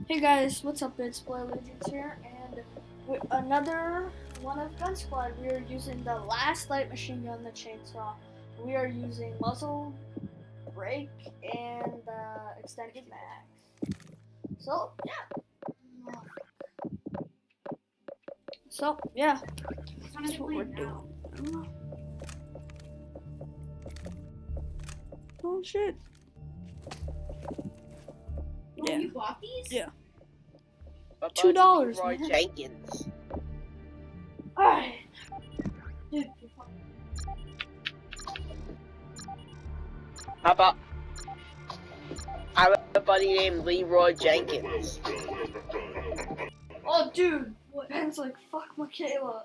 Hey guys, what's up? It's Boy Legends here, and with another one of Gun Squad. We are using the last light machine gun, the chainsaw. We are using muzzle, brake, and extended mags. So yeah, that's what we're doing. Oh shit! Yeah. You bought these? Yeah. $2. $2, Roy man. Jenkins. Alright. Dude, How about I have a buddy named Leroy Jenkins. oh dude, Ben's like, fuck Michaela.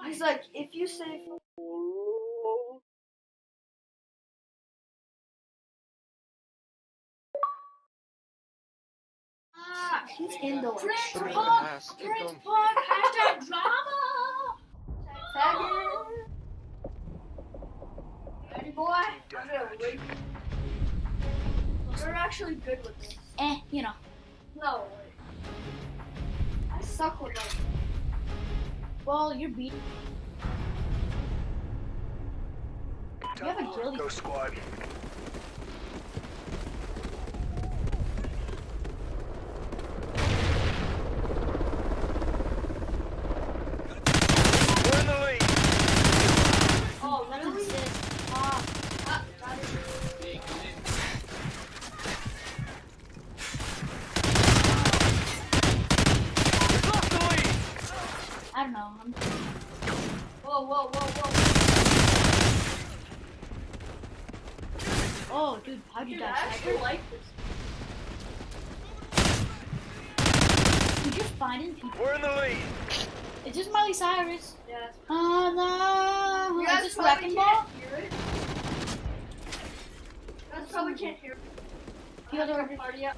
He's like, if you say he's in the Prince Punk, Punk, hashtag drama! faggot. Ready, boy? I'm gonna wait. You're actually good with this. You know. No way. I suck with that. Well, you're beat. You have a ghillie. Go squad. We're in the lead. Oh, That's really? an assist. Got it. We've lost the lead. I don't know. Whoa. Oh, dude, how'd you Dude, I die? actually like this. Dude, you're finding people. We're in the lead. Is this Miley Cyrus? Yeah. Oh no! You Is guys this probably Wrecking Ball? can't hear it. You guys probably can't hear it. Field I have order. a party up.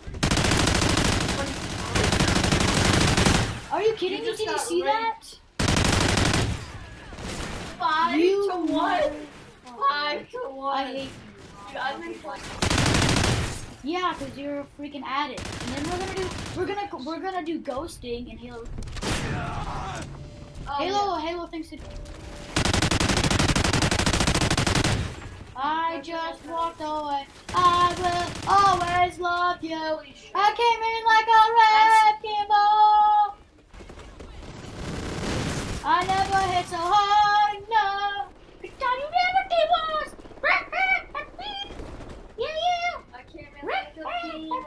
Are you kidding me? just Did you got see raped. that? 5 You to 1. mother- 5 to 1. I hate you. Dude, I've been playing. Yeah, cause you're a freaking addict. And then we're gonna do ghosting and Halo. Oh, Halo thinks it. I just walked away. I will always love you. I came in like a wrecking ball. I never hit so hard, no. Cause you never did was. Yeah. I came in like a peanut.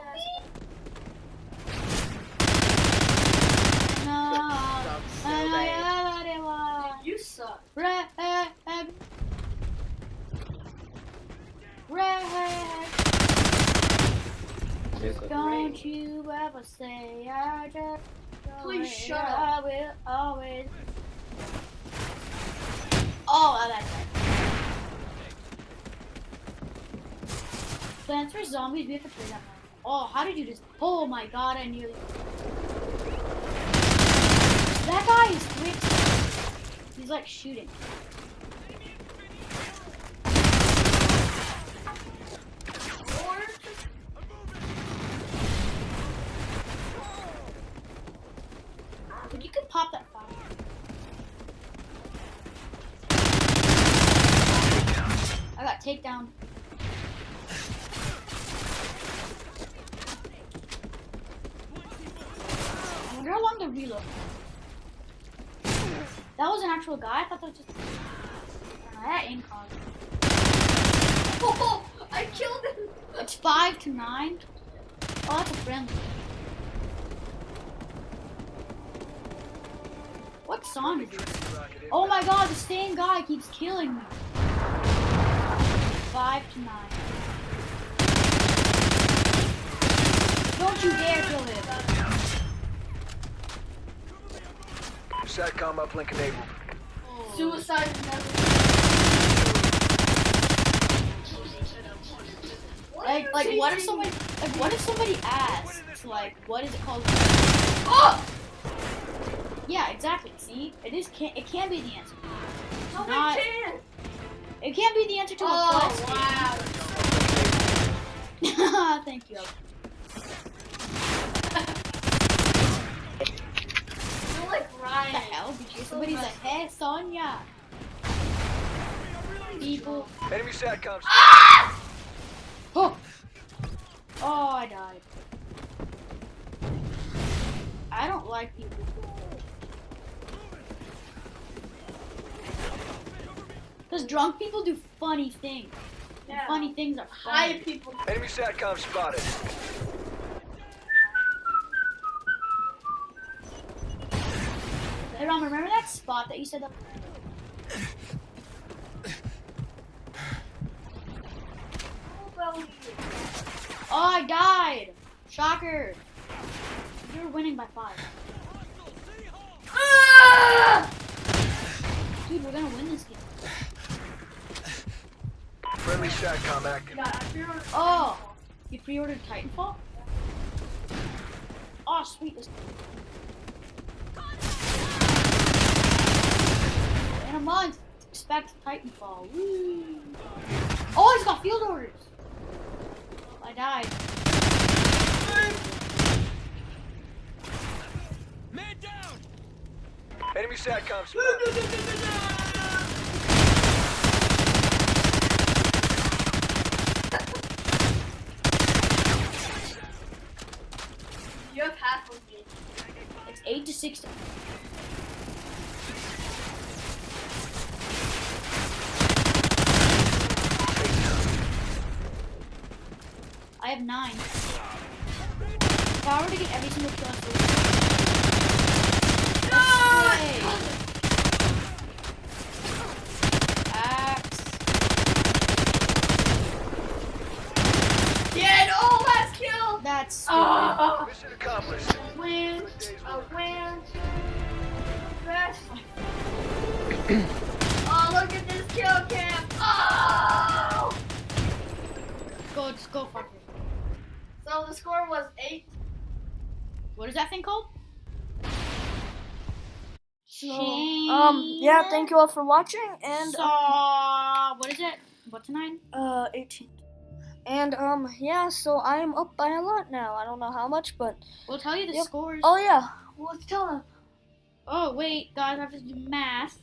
No. Sucks so I bad. never did was. You suck. Red. Don't you ever say I just. Please shut I will always. Oh, that's right. Plants for Zombies, we have to play that one. Oh, how did you just. Oh my god, I nearly. That guy is quick. He's like shooting. But you can pop that fire. I got takedown. I wonder how long the reload. That was an actual guy? I thought that was just. I had aim cog. Oh, I killed him. It's 5 to 9. Oh, that's a friendly. What song is this? Oh my god, the same guy keeps killing me. 5 to 9. Don't you dare kill him. SATCOM uplink enabled. Suicide is never. Like what if somebody asks, like, what is it called? Oh! Yeah, exactly. See, it can be the answer. No, Not- they can't. It can't be the answer to a Oh, question. wow. Ah, thank you. You're like What the Ryan. hell? Did you get somebody's ahead, Sonya? People. Enemy SATCOMs. Oh! Oh, I died. I don't like people. Because drunk people do funny things. And Yeah. funny things are High funny. people. Enemy SATCOM spotted. Hey, Ron, remember that spot that you said that? Oh, I died! Shocker! You're winning by 5. Ah! Dude, we're gonna win this game. Friendly SATCOM active. God, I pre-ordered. Oh! You pre-ordered Titanfall? Oh, sweet. In a month, expect Titanfall. Woo! Oh, he's got field orders! I died. Man down. Enemy SATCOM spotted. You have half of me. It's 8 to 6. I have 9. If I were to get every single kill, Axe. Yeah, oh, last kill. That's stupid. Oh, Mission accomplished. win. A win. Best. Oh, look at this kill cam. Oh! Go, just go fuck it. So the score was 8. What is that thing called? Yeah, thank you all for watching, and So, what is it? What's 9? 18. And yeah, so I am up by a lot now. I don't know how much, but We'll tell you the Yep. scores. oh yeah, let's tell them. Oh, wait, guys, I have to do math.